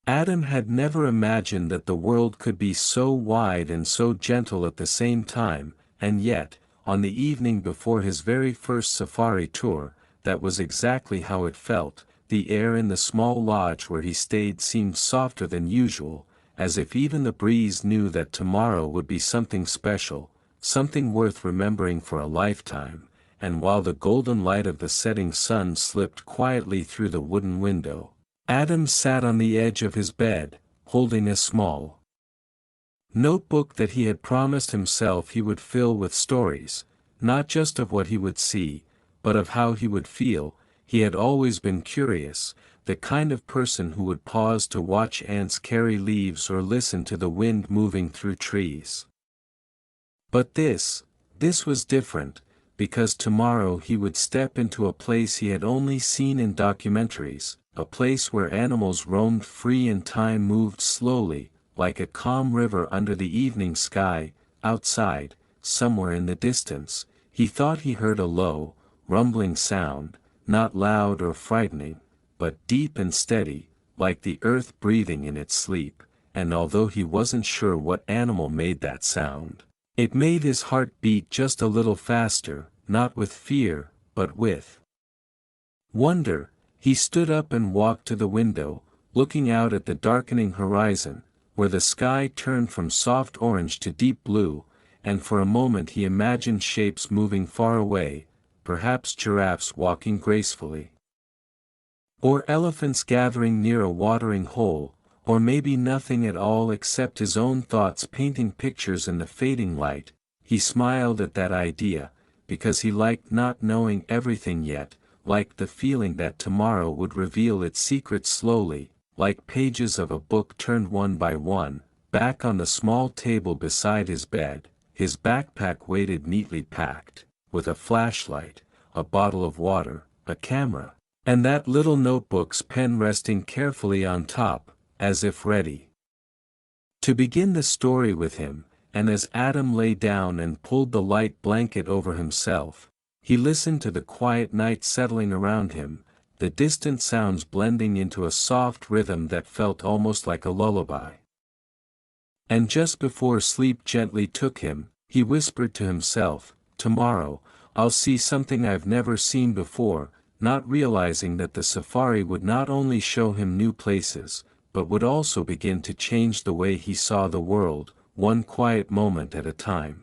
Adam had never imagined that the world could be so wide and so gentle at the same time, and yet, on the evening before his very first safari tour, that was exactly how it felt. The air in the small lodge where he stayed seemed softer than usual, as if even the breeze knew that tomorrow would be something special, something worth remembering for a lifetime. And while the golden light of the setting sun slipped quietly through the wooden window, Adam sat on the edge of his bed, holding a small notebook that he had promised himself he would fill with stories, not just of what he would see, but of how he would feel. He had always been curious, the kind of person who would pause to watch ants carry leaves or listen to the wind moving through trees. But this was different, because tomorrow he would step into a place he had only seen in documentaries, a place where animals roamed free and time moved slowly, like a calm river under the evening sky. Outside, somewhere in the distance, he thought he heard a low, rumbling sound, not loud or frightening, but deep and steady, like the earth breathing in its sleep, and although he wasn't sure what animal made that sound, it made his heart beat just a little faster, not with fear, but with wonder. He stood up and walked to the window, looking out at the darkening horizon, where the sky turned from soft orange to deep blue, and for a moment he imagined shapes moving far away, perhaps giraffes walking gracefully, or elephants gathering near a watering hole, or maybe nothing at all except his own thoughts painting pictures in the fading light. He smiled at that idea, because he liked not knowing everything yet, liked the feeling that tomorrow would reveal its secrets slowly, like pages of a book turned one by one. Back on the small table beside his bed, his backpack waited neatly packed, with a flashlight, a bottle of water, a camera, and that little notebook's pen resting carefully on top, as if ready to begin the story with him. And as Adam lay down and pulled the light blanket over himself, he listened to the quiet night settling around him, the distant sounds blending into a soft rhythm that felt almost like a lullaby. And just before sleep gently took him, he whispered to himself, "Tomorrow, I'll see something I've never seen before," not realizing that the safari would not only show him new places, but would also begin to change the way he saw the world, one quiet moment at a time.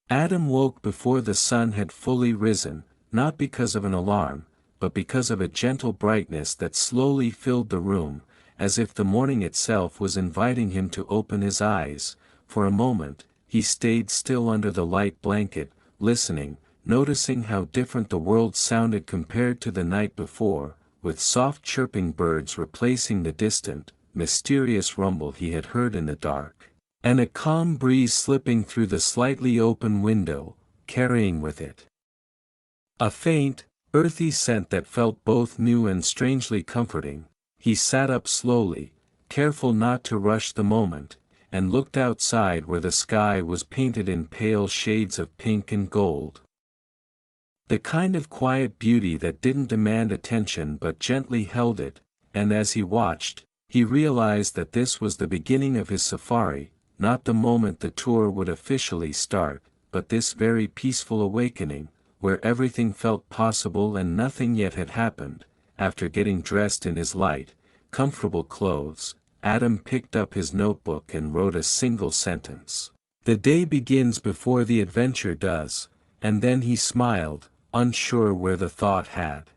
Adam woke before the sun had fully risen, not because of an alarm, but because of a gentle brightness that slowly filled the room, as if the morning itself was inviting him to open his eyes. For a moment, he stayed still under the light blanket, listening, noticing how different the world sounded compared to the night before, with soft chirping birds replacing the distant, mysterious rumble he had heard in the dark, and a calm breeze slipping through the slightly open window, carrying with it a faint, earthy scent that felt both new and strangely comforting. He sat up slowly, careful not to rush the moment, and looked outside where the sky was painted in pale shades of pink and gold. The kind of quiet beauty that didn't demand attention but gently held it, and as he watched, he realized that this was the beginning of his safari, not the moment the tour would officially start, but this very peaceful awakening, where everything felt possible and nothing yet had happened. After getting dressed in his light, comfortable clothes, Adam picked up his notebook and wrote a single sentence. "The day begins before the adventure does," and then he smiled, unsure where the thought had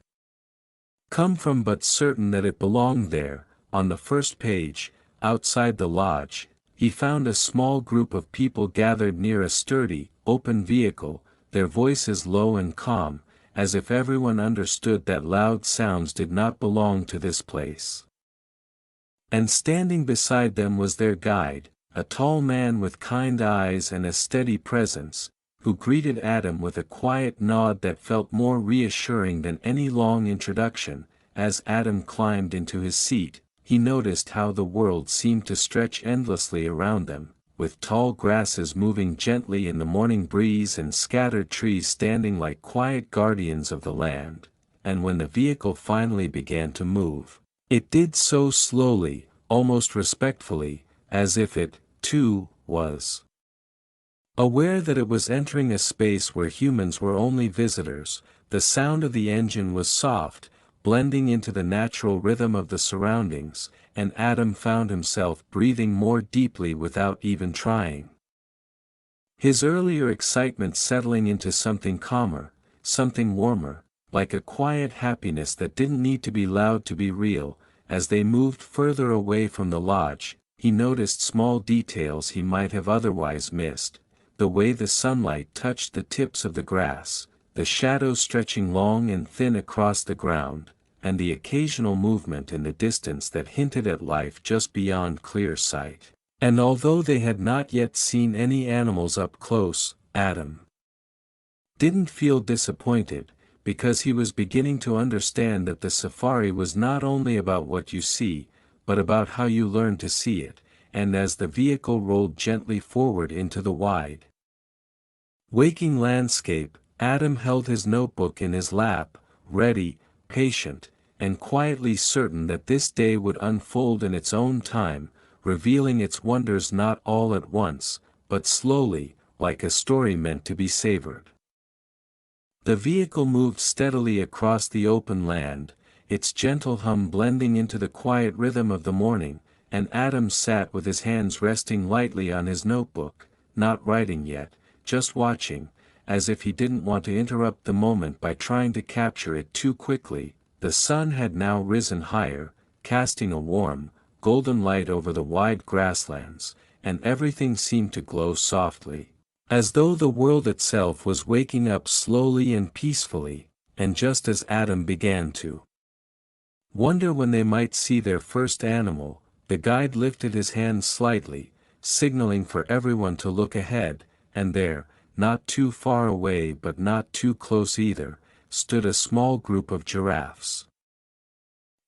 come from but certain that it belonged there. On the first page, outside the lodge, he found a small group of people gathered near a sturdy, open vehicle, their voices low and calm, as if everyone understood that loud sounds did not belong to this place. And standing beside them was their guide, a tall man with kind eyes and a steady presence, who greeted Adam with a quiet nod that felt more reassuring than any long introduction. As Adam climbed into his seat, he noticed how the world seemed to stretch endlessly around them, with tall grasses moving gently in the morning breeze and scattered trees standing like quiet guardians of the land. And when the vehicle finally began to move, It did so slowly, almost respectfully, as if it, too, was aware that it was entering a space where humans were only visitors. The sound of the engine was soft, blending into the natural rhythm of the surroundings, and Adam found himself breathing more deeply without even trying. His earlier excitement settling into something calmer, something warmer, like a quiet happiness that didn't need to be loud to be real. As they moved further away from the lodge, he noticed small details he might have otherwise missed: the way the sunlight touched the tips of the grass, the shadows stretching long and thin across the ground, and the occasional movement in the distance that hinted at life just beyond clear sight. And although they had not yet seen any animals up close, Adam didn't feel disappointed, because he was beginning to understand that the safari was not only about what you see, but about how you learn to see it. And as the vehicle rolled gently forward into the wide, waking landscape, Adam held his notebook in his lap, ready, patient, and quietly certain that this day would unfold in its own time, revealing its wonders not all at once, but slowly, like a story meant to be savored. The vehicle moved steadily across the open land, its gentle hum blending into the quiet rhythm of the morning, and Adam sat with his hands resting lightly on his notebook, not writing yet, just watching, as if he didn't want to interrupt the moment by trying to capture it too quickly. The sun had now risen higher, casting a warm, golden light over the wide grasslands, and everything seemed to glow softly, as though the world itself was waking up slowly and peacefully. And just as Adam began to wonder when they might see their first animal, the guide lifted his hand slightly, signaling for everyone to look ahead, and there, not too far away but not too close either, stood a small group of giraffes.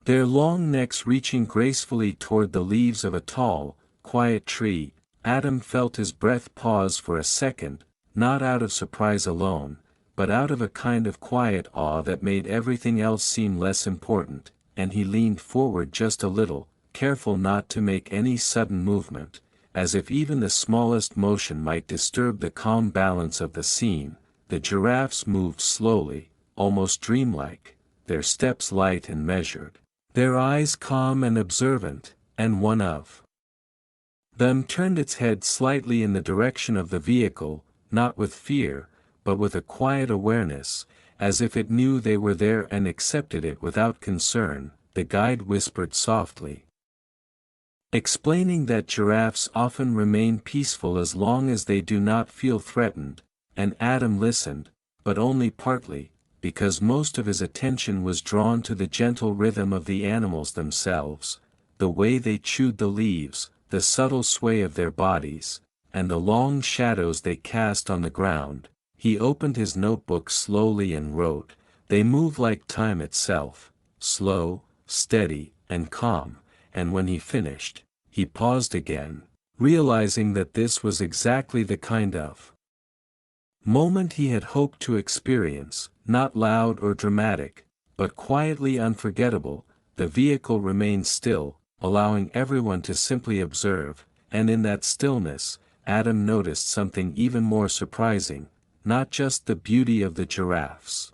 Their long necks reaching gracefully toward the leaves of a tall, quiet tree. Adam felt his breath pause for a second, not out of surprise alone, but out of a kind of quiet awe that made everything else seem less important, and he leaned forward just a little, careful not to make any sudden movement, as if even the smallest motion might disturb the calm balance of the scene. The giraffes moved slowly, almost dreamlike, their steps light and measured, their eyes calm and observant, and one of them turned its head slightly in the direction of the vehicle, not with fear, but with a quiet awareness, as if it knew they were there and accepted it without concern. The guide whispered softly, explaining that giraffes often remain peaceful as long as they do not feel threatened, and Adam listened, but only partly, because most of his attention was drawn to the gentle rhythm of the animals themselves, the way they chewed the leaves, the subtle sway of their bodies, and the long shadows they cast on the ground. He opened his notebook slowly and wrote, "They move like time itself, slow, steady, and calm." And when he finished, he paused again, realizing that this was exactly the kind of moment he had hoped to experience, not loud or dramatic, but quietly unforgettable. The vehicle remained still, allowing everyone to simply observe, and in that stillness, Adam noticed something even more surprising, not just the beauty of the giraffes,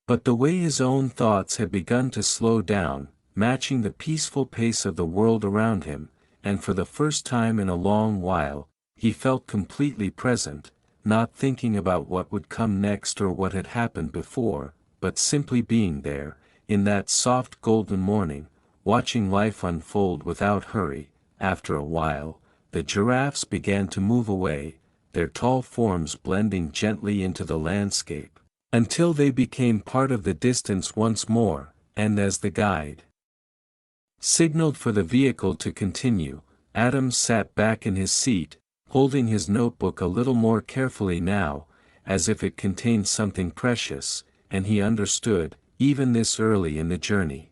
but the way his own thoughts had begun to slow down, matching the peaceful pace of the world around him. And for the first time in a long while, he felt completely present, not thinking about what would come next or what had happened before, but simply being there, in that soft golden morning, watching life unfold without hurry. After a while, the giraffes began to move away, their tall forms blending gently into the landscape, until they became part of the distance once more. And as the guide signaled for the vehicle to continue, Adam sat back in his seat, holding his notebook a little more carefully now, as if it contained something precious, and he understood, even this early in the journey,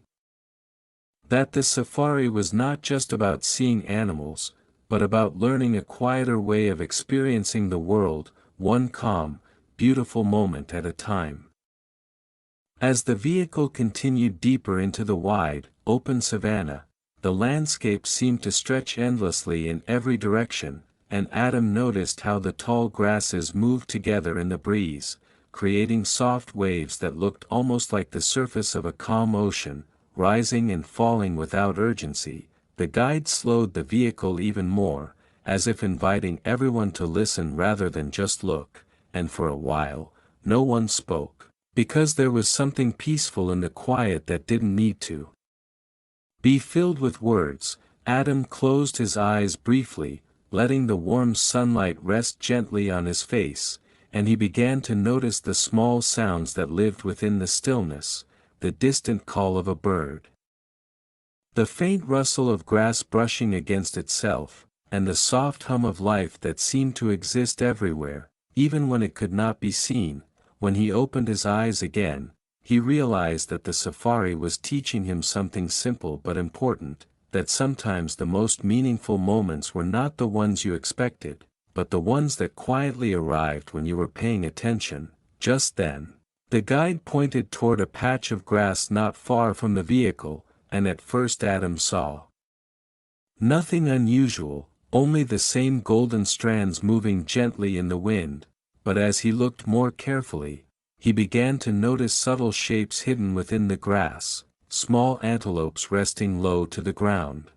that the safari was not just about seeing animals, but about learning a quieter way of experiencing the world, one calm, beautiful moment at a time. As the vehicle continued deeper into the wide, open savanna. The landscape seemed to stretch endlessly in every direction, and Adam noticed how the tall grasses moved together in the breeze, creating soft waves that looked almost like the surface of a calm ocean, rising and falling without urgency. The guide slowed the vehicle even more, as if inviting everyone to listen rather than just look, and for a while, no one spoke, because there was something peaceful in the quiet that didn't need to be filled with words. Adam closed his eyes briefly, letting the warm sunlight rest gently on his face, and he began to notice the small sounds that lived within the stillness, the distant call of a bird, the faint rustle of grass brushing against itself, and the soft hum of life that seemed to exist everywhere, even when it could not be seen. When he opened his eyes again, he realized that the safari was teaching him something simple but important, that sometimes the most meaningful moments were not the ones you expected, but the ones that quietly arrived when you were paying attention. Just then, the guide pointed toward a patch of grass not far from the vehicle, and at first Adam saw nothing unusual, only the same golden strands moving gently in the wind, but as he looked more carefully, he began to notice subtle shapes hidden within the grass, small antelopes resting low to the ground,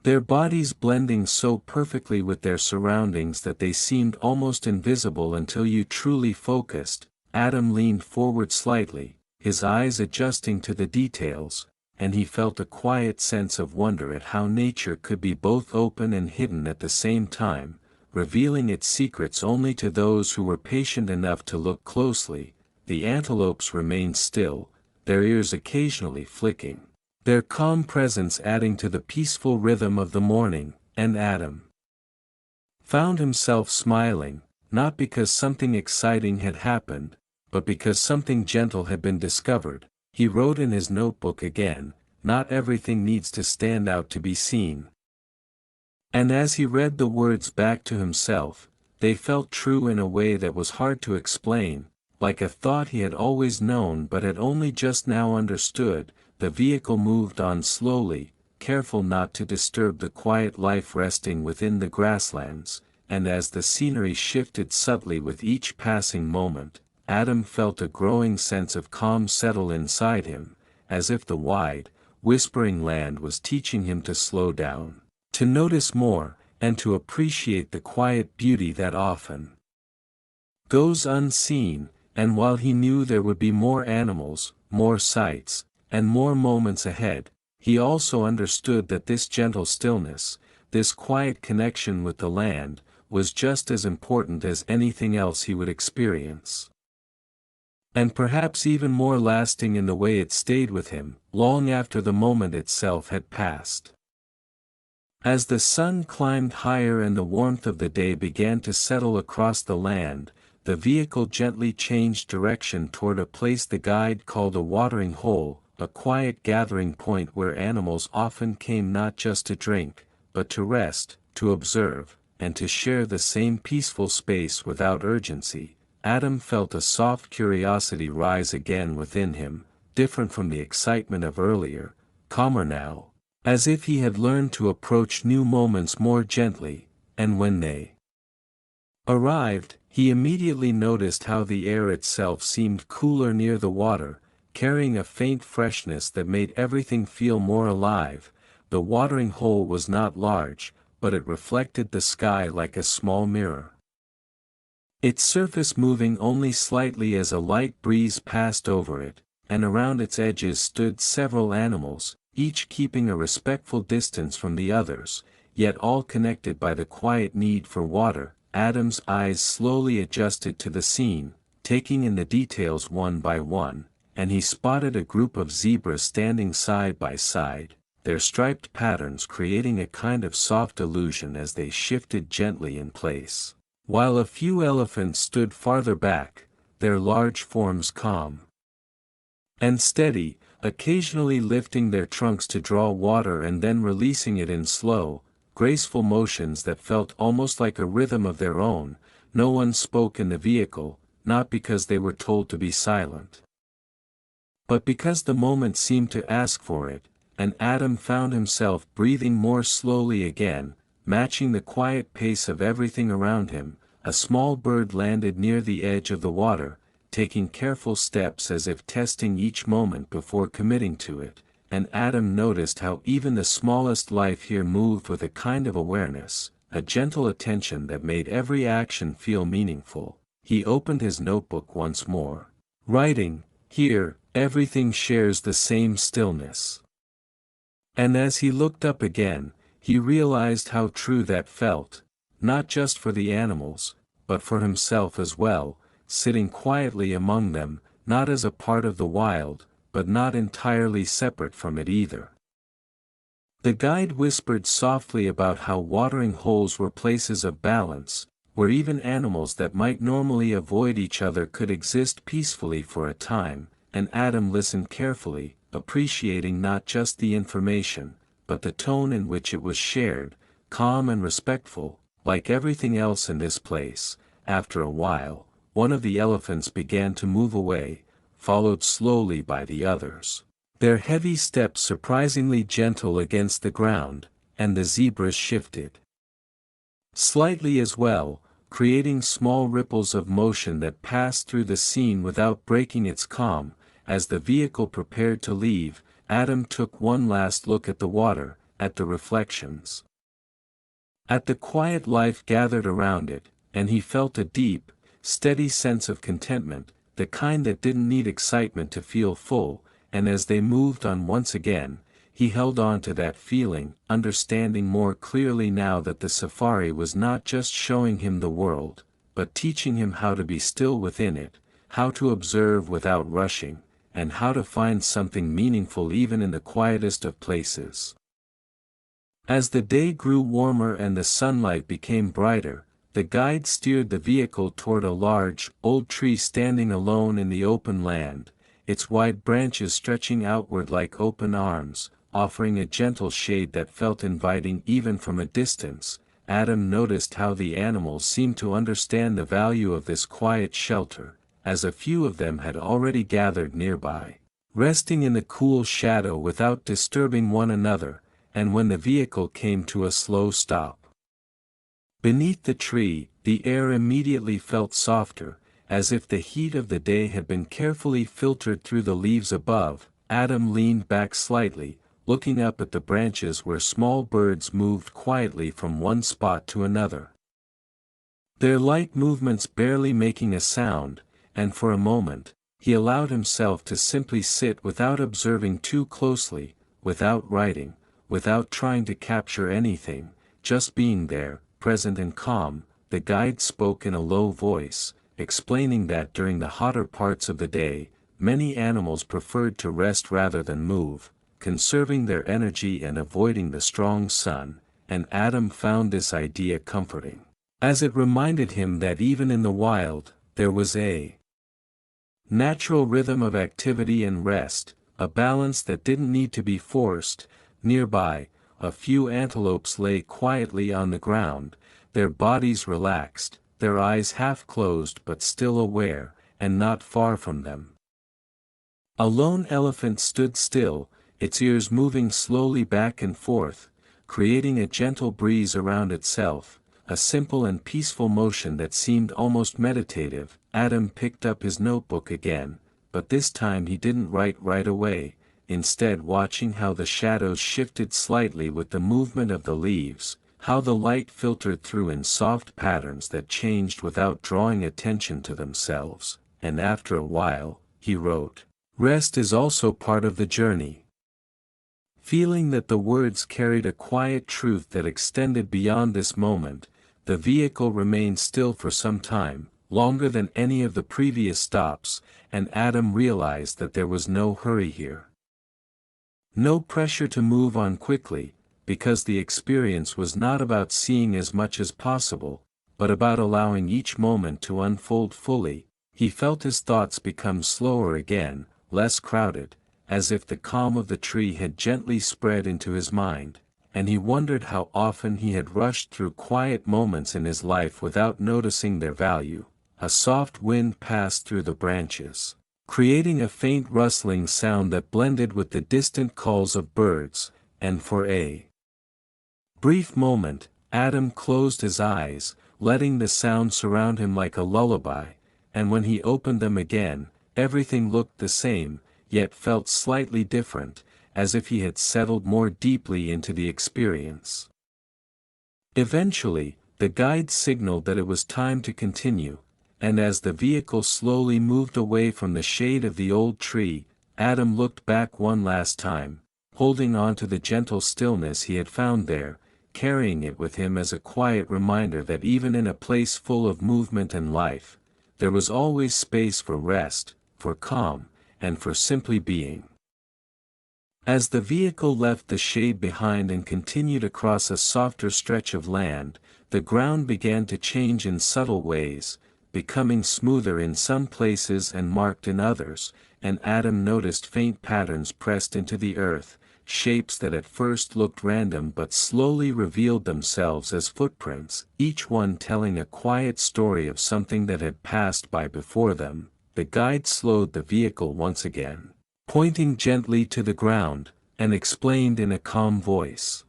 their bodies blending so perfectly with their surroundings that they seemed almost invisible until you truly focused. Adam leaned forward slightly, his eyes adjusting to the details, and he felt a quiet sense of wonder at how nature could be both open and hidden at the same time, revealing its secrets only to those who were patient enough to look closely. The antelopes remained still, their ears occasionally flicking, their calm presence adding to the peaceful rhythm of the morning, and Adam found himself smiling, not because something exciting had happened, but because something gentle had been discovered. He wrote in his notebook again, "Not everything needs to stand out to be seen." And as he read the words back to himself, they felt true in a way that was hard to explain, like a thought he had always known but had only just now understood. The vehicle moved on slowly, careful not to disturb the quiet life resting within the grasslands, and as the scenery shifted subtly with each passing moment, Adam felt a growing sense of calm settle inside him, as if the wide, whispering land was teaching him to slow down, to notice more, and to appreciate the quiet beauty that often goes unseen. And while he knew there would be more animals, more sights, and more moments ahead, he also understood that this gentle stillness, this quiet connection with the land, was just as important as anything else he would experience. And perhaps even more lasting in the way it stayed with him, long after the moment itself had passed. As the sun climbed higher and the warmth of the day began to settle across the land, the vehicle gently changed direction toward a place the guide called a watering hole, a quiet gathering point where animals often came not just to drink, but to rest, to observe, and to share the same peaceful space without urgency. Adam felt a soft curiosity rise again within him, different from the excitement of earlier, calmer now, as if he had learned to approach new moments more gently. And when they arrived, he immediately noticed how the air itself seemed cooler near the water, carrying a faint freshness that made everything feel more alive. The watering hole was not large, but it reflected the sky like a small mirror, its surface moving only slightly as a light breeze passed over it, and around its edges stood several animals, each keeping a respectful distance from the others, yet all connected by the quiet need for water. Adam's eyes slowly adjusted to the scene, taking in the details one by one, and he spotted a group of zebras standing side by side, their striped patterns creating a kind of soft illusion as they shifted gently in place, while a few elephants stood farther back, their large forms calm and steady, occasionally lifting their trunks to draw water and then releasing it in slow, graceful motions that felt almost like a rhythm of their own. No one spoke in the vehicle, not because they were told to be silent, But because the moment seemed to ask for it, and Adam found himself breathing more slowly again, matching the quiet pace of everything around him, a small bird landed near the edge of the water, taking careful steps as if testing each moment before committing to it, and Adam noticed how even the smallest life here moved with a kind of awareness, a gentle attention that made every action feel meaningful. He opened his notebook once more. Writing, here, everything shares the same stillness. And as he looked up again, he realized how true that felt, not just for the animals, but for himself as well, sitting quietly among them, not as a part of the wild, but not entirely separate from it either. The guide whispered softly about how watering holes were places of balance, where even animals that might normally avoid each other could exist peacefully for a time, and Adam listened carefully, appreciating not just the information, but the tone in which it was shared, calm and respectful. Like everything else in this place, after a while, one of the elephants began to move away, followed slowly by the others. Their heavy steps surprisingly gentle against the ground, and the zebras shifted slightly as well, creating small ripples of motion that passed through the scene without breaking its calm. As the vehicle prepared to leave, Adam took one last look at the water, at the reflections, at the quiet life gathered around it, and he felt a deep, steady sense of contentment, the kind that didn't need excitement to feel full. And as they moved on once again, he held on to that feeling, understanding more clearly now that the safari was not just showing him the world, but teaching him how to be still within it, how to observe without rushing, and how to find something meaningful even in the quietest of places. As the day grew warmer and the sunlight became brighter, the guide steered the vehicle toward a large, old tree standing alone in the open land, its wide branches stretching outward like open arms, offering a gentle shade that felt inviting even from a distance. Adam noticed how the animals seemed to understand the value of this quiet shelter, as a few of them had already gathered nearby, resting in the cool shadow without disturbing one another. And when the vehicle came to a slow stop beneath the tree, the air immediately felt softer, as if the heat of the day had been carefully filtered through the leaves above. Adam leaned back slightly, looking up at the branches where small birds moved quietly from one spot to another, their light movements barely making a sound, and for a moment, he allowed himself to simply sit without observing too closely, without writing, without trying to capture anything, just being there, present and calm. The guide spoke in a low voice, explaining that during the hotter parts of the day, many animals preferred to rest rather than move, conserving their energy and avoiding the strong sun, and Adam found this idea comforting, as it reminded him that even in the wild, there was a natural rhythm of activity and rest, a balance that didn't need to be forced. Nearby, a few antelopes lay quietly on the ground, their bodies relaxed, their eyes half closed but still aware, and not far from them, a lone elephant stood still, its ears moving slowly back and forth, creating a gentle breeze around itself, a simple and peaceful motion that seemed almost meditative. Adam picked up his notebook again, but this time he didn't write right away, instead watching how the shadows shifted slightly with the movement of the leaves, how the light filtered through in soft patterns that changed without drawing attention to themselves, and after a while, he wrote, "Rest is also part of the journey." Feeling that the words carried a quiet truth that extended beyond this moment, the vehicle remained still for some time, longer than any of the previous stops, and Adam realized that there was no hurry here. No pressure to move on quickly, because the experience was not about seeing as much as possible, but about allowing each moment to unfold fully. He felt his thoughts become slower again, less crowded, as if the calm of the tree had gently spread into his mind, and he wondered how often he had rushed through quiet moments in his life without noticing their value. A soft wind passed through the branches, creating a faint rustling sound that blended with the distant calls of birds, and for a brief moment, Adam closed his eyes, letting the sound surround him like a lullaby, and when he opened them again, everything looked the same, yet felt slightly different, as if he had settled more deeply into the experience. Eventually, the guide signaled that it was time to continue, and as the vehicle slowly moved away from the shade of the old tree, Adam looked back one last time, holding on to the gentle stillness he had found there, carrying it with him as a quiet reminder that even in a place full of movement and life, there was always space for rest, for calm, and for simply being. As the vehicle left the shade behind and continued across a softer stretch of land, the ground began to change in subtle ways, becoming smoother in some places and marked in others, and Adam noticed faint patterns pressed into the earth, shapes that at first looked random but slowly revealed themselves as footprints, each one telling a quiet story of something that had passed by before them. The guide slowed the vehicle once again, pointing gently to the ground, and explained in a calm voice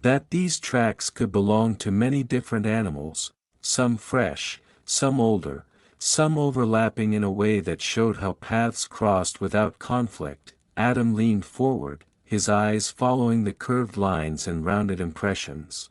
that these tracks could belong to many different animals, some fresh, some older, some overlapping in a way that showed how paths crossed without conflict. Adam leaned forward, his eyes following the curved lines and rounded impressions.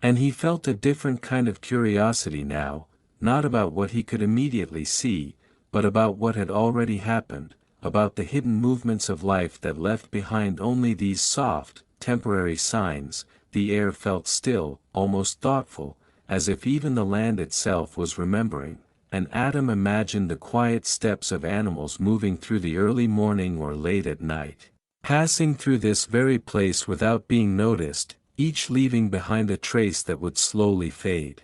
And he felt a different kind of curiosity now, not about what he could immediately see, but about what had already happened, about the hidden movements of life that left behind only these soft, temporary signs. The air felt still, almost thoughtful, as if even the land itself was remembering, and Adam imagined the quiet steps of animals moving through the early morning or late at night, passing through this very place without being noticed, each leaving behind a trace that would slowly fade.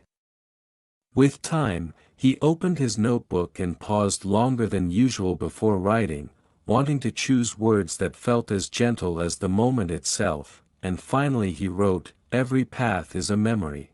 With time, he opened his notebook and paused longer than usual before writing, wanting to choose words that felt as gentle as the moment itself, and finally he wrote, "Every path is a memory.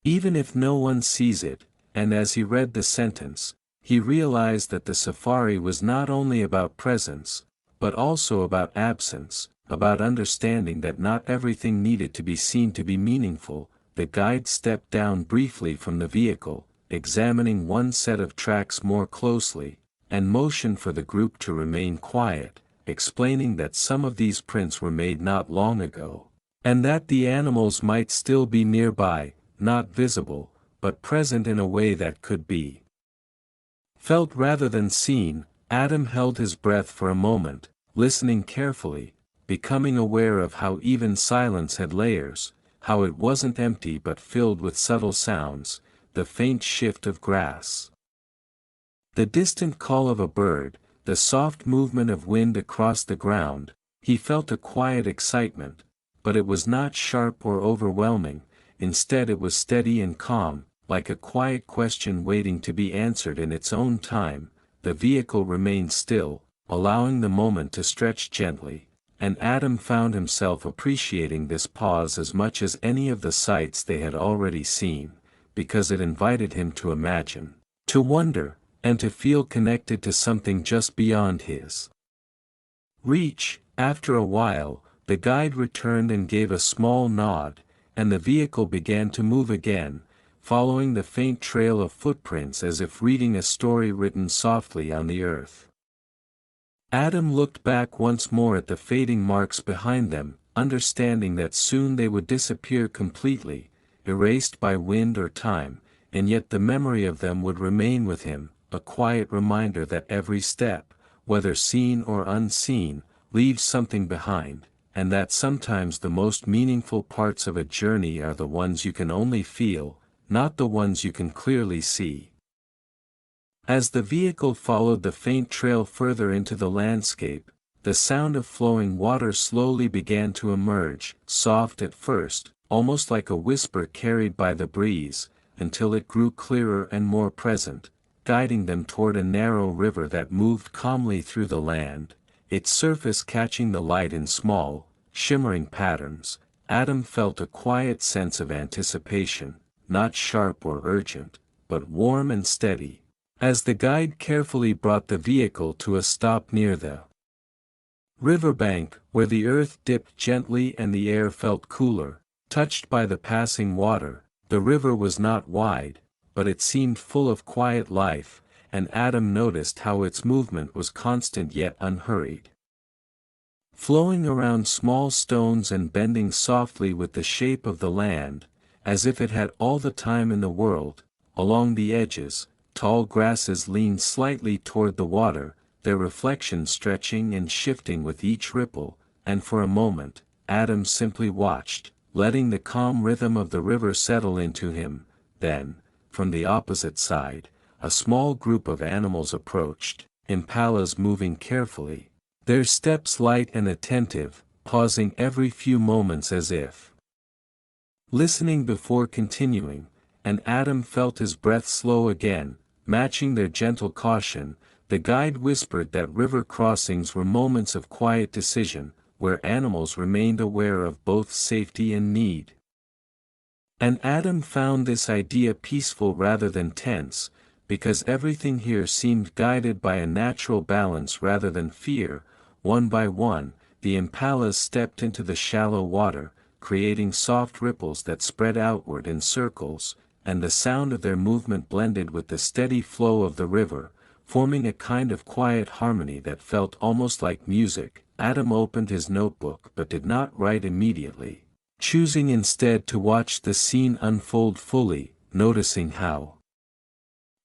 Even if no one sees it," and as he read the sentence, he realized that the safari was not only about presence, but also about absence, about understanding that not everything needed to be seen to be meaningful. The guide stepped down briefly from the vehicle, examining one set of tracks more closely, and motioned for the group to remain quiet, explaining that some of these prints were made not long ago, and that the animals might still be nearby, not visible, but present in a way that could be felt rather than seen. Adam held his breath for a moment, listening carefully, becoming aware of how even silence had layers, how it wasn't empty but filled with subtle sounds, the faint shift of grass, the distant call of a bird, the soft movement of wind across the ground. He felt a quiet excitement, but it was not sharp or overwhelming. Instead it was steady and calm, like a quiet question waiting to be answered in its own time. The vehicle remained still, allowing the moment to stretch gently, and Adam found himself appreciating this pause as much as any of the sights they had already seen, because it invited him to imagine, to wonder, and to feel connected to something just beyond his reach. After a while, the guide returned and gave a small nod, and the vehicle began to move again, following the faint trail of footprints as if reading a story written softly on the earth. Adam looked back once more at the fading marks behind them, understanding that soon they would disappear completely, erased by wind or time, and yet the memory of them would remain with him, a quiet reminder that every step, whether seen or unseen, leaves something behind, and that sometimes the most meaningful parts of a journey are the ones you can only feel, not the ones you can clearly see. As the vehicle followed the faint trail further into the landscape, the sound of flowing water slowly began to emerge, soft at first, almost like a whisper carried by the breeze, until it grew clearer and more present, guiding them toward a narrow river that moved calmly through the land, its surface catching the light in small, shimmering patterns. Adam felt a quiet sense of anticipation, not sharp or urgent, but warm and steady, as the guide carefully brought the vehicle to a stop near the riverbank, where the earth dipped gently and the air felt cooler, touched by the passing water. The river was not wide, but it seemed full of quiet life, and Adam noticed how its movement was constant yet unhurried. Flowing around small stones and bending softly with the shape of the land, as if it had all the time in the world. Along the edges, tall grasses leaned slightly toward the water, their reflection stretching and shifting with each ripple, and for a moment, Adam simply watched, letting the calm rhythm of the river settle into him. Then, from the opposite side, a small group of animals approached, impalas moving carefully, their steps light and attentive, pausing every few moments as if listening before continuing, and Adam felt his breath slow again, matching their gentle caution. The guide whispered that river crossings were moments of quiet decision, where animals remained aware of both safety and need. And Adam found this idea peaceful rather than tense, because everything here seemed guided by a natural balance rather than fear. One by one, the impalas stepped into the shallow water, creating soft ripples that spread outward in circles, and the sound of their movement blended with the steady flow of the river, forming a kind of quiet harmony that felt almost like music. Adam opened his notebook but did not write immediately, choosing instead to watch the scene unfold fully, noticing how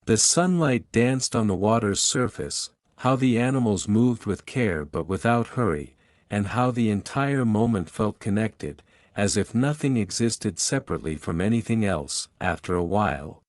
the sunlight danced on the water's surface, how the animals moved with care but without hurry, and how the entire moment felt connected, as if nothing existed separately from anything else. After a while,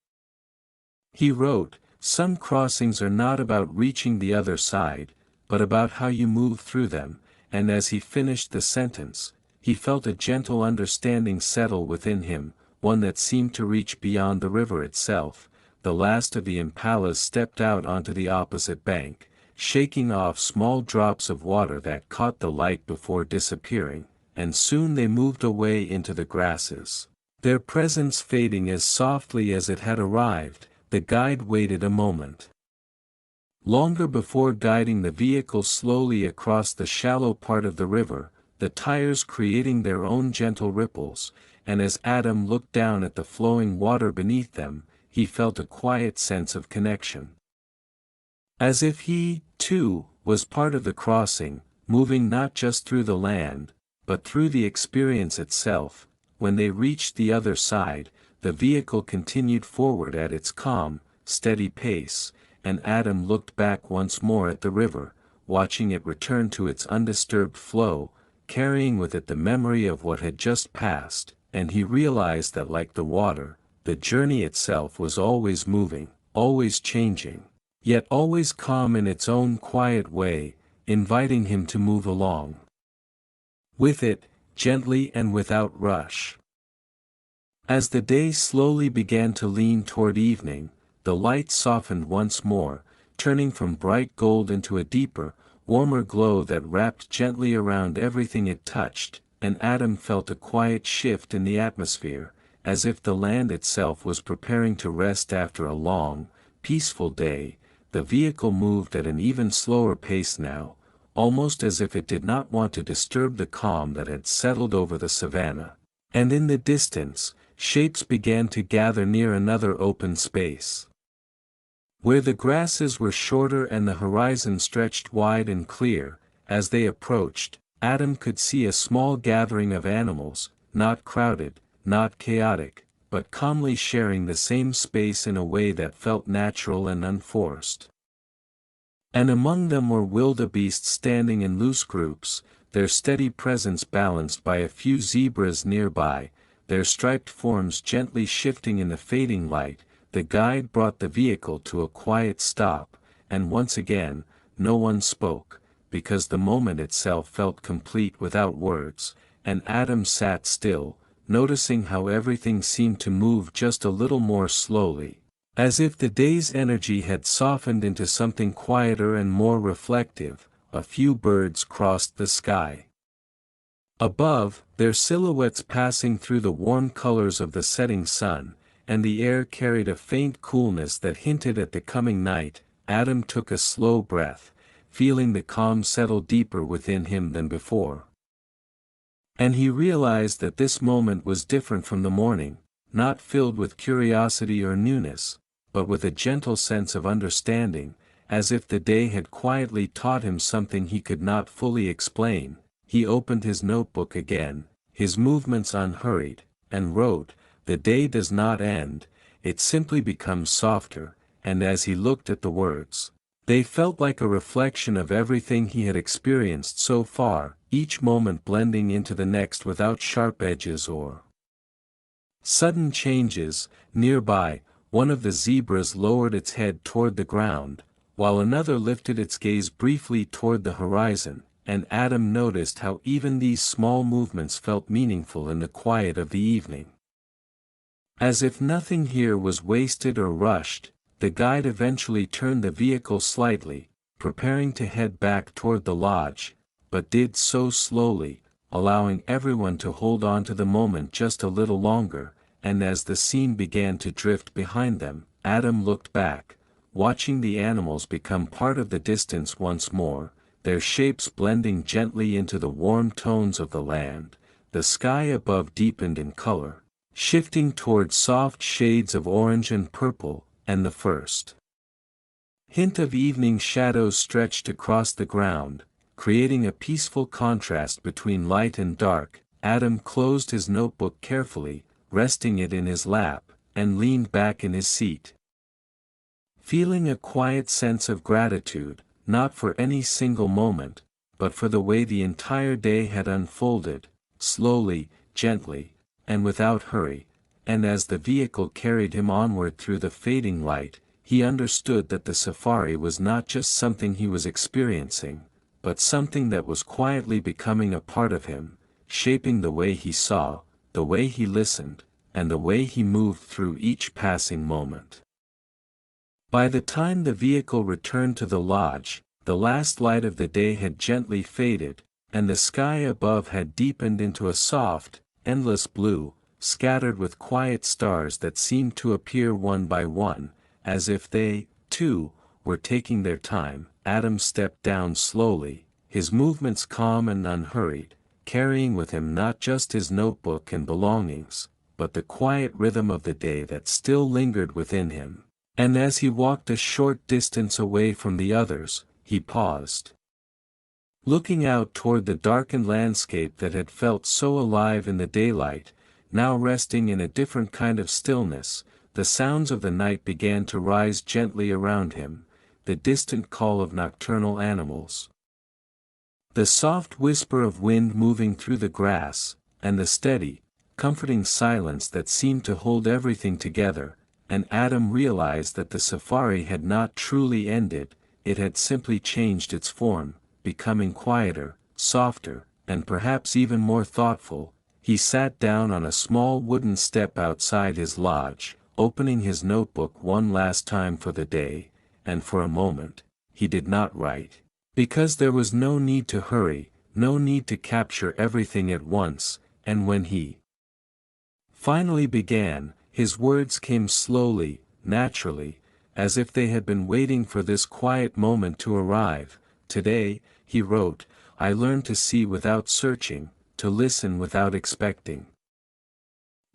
he wrote, "Some crossings are not about reaching the other side, but about how you move through them," and as he finished the sentence, he felt a gentle understanding settle within him, one that seemed to reach beyond the river itself. The last of the impalas stepped out onto the opposite bank, shaking off small drops of water that caught the light before disappearing, and soon they moved away into the grasses, their presence fading as softly as it had arrived. The guide waited a moment longer before guiding the vehicle slowly across the shallow part of the river, the tires creating their own gentle ripples, and as Adam looked down at the flowing water beneath them, he felt a quiet sense of connection. As if he, too, was part of the crossing, moving not just through the land, but through the experience itself. When they reached the other side, the vehicle continued forward at its calm, steady pace, and Adam looked back once more at the river, watching it return to its undisturbed flow, carrying with it the memory of what had just passed, and he realized that like the water, the journey itself was always moving, always changing, yet always calm in its own quiet way, inviting him to move along with it, gently and without rush. As the day slowly began to lean toward evening, the light softened once more, turning from bright gold into a deeper, warmer glow that wrapped gently around everything it touched, and Adam felt a quiet shift in the atmosphere, as if the land itself was preparing to rest after a long, peaceful day. The vehicle moved at an even slower pace now, almost as if it did not want to disturb the calm that had settled over the savanna. And in the distance, shapes began to gather near another open space, where the grasses were shorter and the horizon stretched wide and clear. As they approached, Adam could see a small gathering of animals, not crowded, not chaotic, but calmly sharing the same space in a way that felt natural and unforced. And among them were wildebeests standing in loose groups, their steady presence balanced by a few zebras nearby, their striped forms gently shifting in the fading light. The guide brought the vehicle to a quiet stop, and once again, no one spoke, because the moment itself felt complete without words, and Adam sat still, noticing how everything seemed to move just a little more slowly, as if the day's energy had softened into something quieter and more reflective. A few birds crossed the sky above, their silhouettes passing through the warm colors of the setting sun, and the air carried a faint coolness that hinted at the coming night. Adam took a slow breath, feeling the calm settle deeper within him than before. And he realized that this moment was different from the morning, not filled with curiosity or newness, but with a gentle sense of understanding, as if the day had quietly taught him something he could not fully explain. He opened his notebook again, his movements unhurried, and wrote, "The day does not end, it simply becomes softer," and as he looked at the words, they felt like a reflection of everything he had experienced so far, each moment blending into the next without sharp edges or sudden changes. Nearby, one of the zebras lowered its head toward the ground, while another lifted its gaze briefly toward the horizon, and Adam noticed how even these small movements felt meaningful in the quiet of the evening. As if nothing here was wasted or rushed, the guide eventually turned the vehicle slightly, preparing to head back toward the lodge, but did so slowly, allowing everyone to hold on to the moment just a little longer, and as the scene began to drift behind them, Adam looked back, watching the animals become part of the distance once more, their shapes blending gently into the warm tones of the land. The sky above deepened in color, shifting toward soft shades of orange and purple, and the first hint of evening shadows stretched across the ground, creating a peaceful contrast between light and dark. Adam closed his notebook carefully, resting it in his lap, and leaned back in his seat, feeling a quiet sense of gratitude, not for any single moment, but for the way the entire day had unfolded, slowly, gently, and without hurry. And as the vehicle carried him onward through the fading light, he understood that the safari was not just something he was experiencing, but something that was quietly becoming a part of him, shaping the way he saw, the way he listened, and the way he moved through each passing moment. By the time the vehicle returned to the lodge, the last light of the day had gently faded, and the sky above had deepened into a soft, endless blue, scattered with quiet stars that seemed to appear one by one, as if they, too, were taking their time. Adam stepped down slowly, his movements calm and unhurried, carrying with him not just his notebook and belongings, but the quiet rhythm of the day that still lingered within him. And as he walked a short distance away from the others, he paused, looking out toward the darkened landscape that had felt so alive in the daylight, now resting in a different kind of stillness. The sounds of the night began to rise gently around him, the distant call of nocturnal animals, the soft whisper of wind moving through the grass, and the steady, comforting silence that seemed to hold everything together. And Adam realized that the safari had not truly ended, it had simply changed its form, becoming quieter, softer, and perhaps even more thoughtful. He sat down on a small wooden step outside his lodge, opening his notebook one last time for the day, and for a moment, he did not write. Because there was no need to hurry, no need to capture everything at once, and when he finally began, his words came slowly, naturally, as if they had been waiting for this quiet moment to arrive. "Today," he wrote, "I learned to see without searching, to listen without expecting,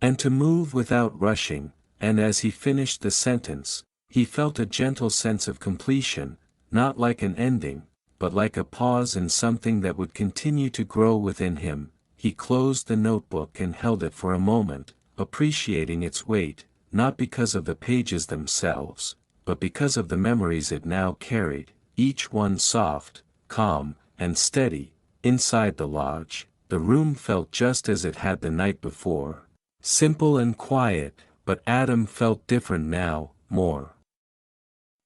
and to move without rushing." And as he finished the sentence, he felt a gentle sense of completion, not like an ending, but like a pause in something that would continue to grow within him. He closed the notebook and held it for a moment, appreciating its weight, not because of the pages themselves, but because of the memories it now carried, each one soft, calm, and steady. Inside the lodge, the room felt just as it had the night before, simple and quiet, but Adam felt different now, more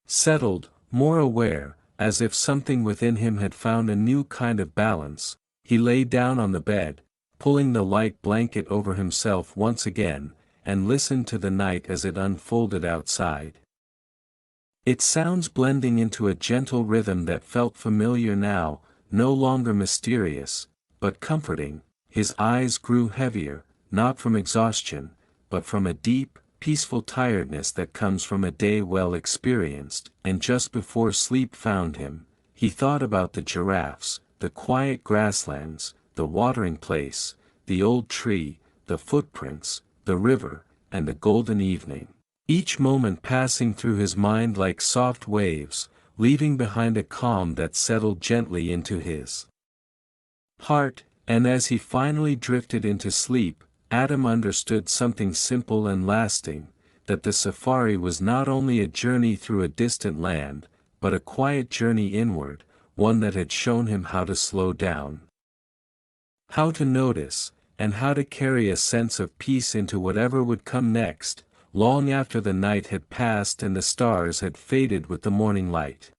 settled, more aware, as if something within him had found a new kind of balance. He lay down on the bed, pulling the light blanket over himself once again, and listened to the night as it unfolded outside. Its sounds blending into a gentle rhythm that felt familiar now, no longer mysterious, but comforting. His eyes grew heavier, not from exhaustion, but from a deep, peaceful tiredness that comes from a day well experienced, and just before sleep found him, he thought about the giraffes, the quiet grasslands, the watering place, the old tree, the footprints, the river, and the golden evening. Each moment passing through his mind like soft waves, leaving behind a calm that settled gently into his heart, and as he finally drifted into sleep, Adam understood something simple and lasting, that the safari was not only a journey through a distant land, but a quiet journey inward, one that had shown him how to slow down, how to notice, and how to carry a sense of peace into whatever would come next, long after the night had passed and the stars had faded with the morning light.